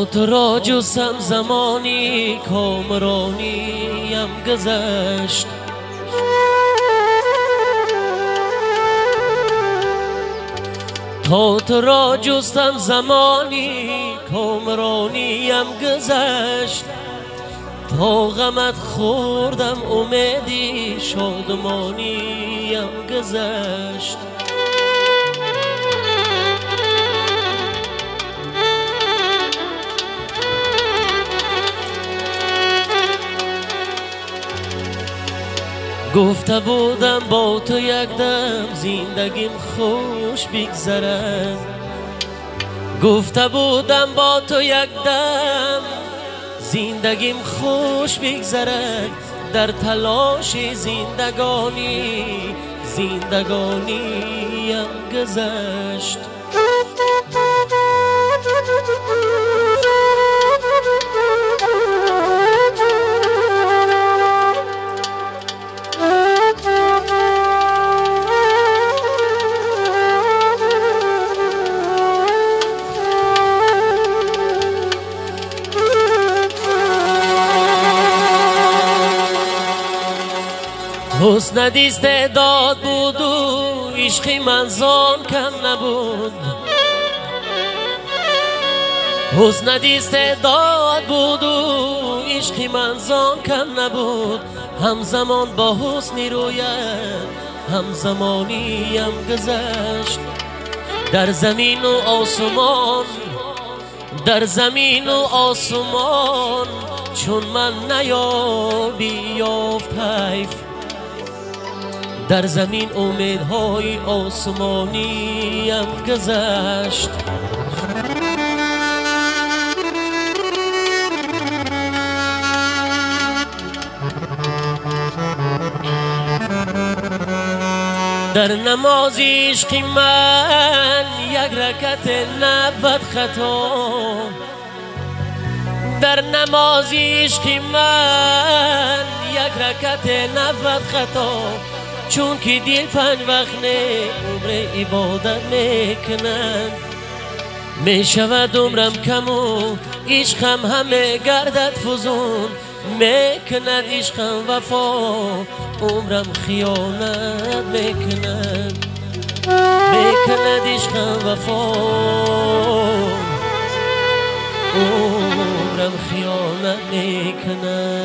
تو را جستم زمانی کامرانیم گذشت، تو را جستم زمانی کامرانیم گذشت، تا غمت خوردم امیدی شادمانیم گذشت. گفته بودم با تو یک دم زندگیم خوش بگذرد، گفته بودم با تو یک دم زندگیم خوش بگذرد، در تلاش زندگانیم گذشت. حسنت استعداد بود و عشق من زان کم نبود، حسنت استعداد بود و عشق من زان کم نبود، همزمان با حسن رویت همزمانیم گذشت. در زمین و آسمان، در زمین و آسمان چون من نیابی یافت حیف، در زمین امیدهای آسمانیم گذشت. در نماز عشق من یک رکعت نبود خطا، در نماز عشق من یک رکعت نبود خطا، چون که دیر 5 وقت عمر عبادت میکنند، میشود عمرم کم و عشقم همه گردد فزون، میکند عشقم وفا عمرم خیانت میکند، میکند عشقم وفا عمرم خیانت میکند.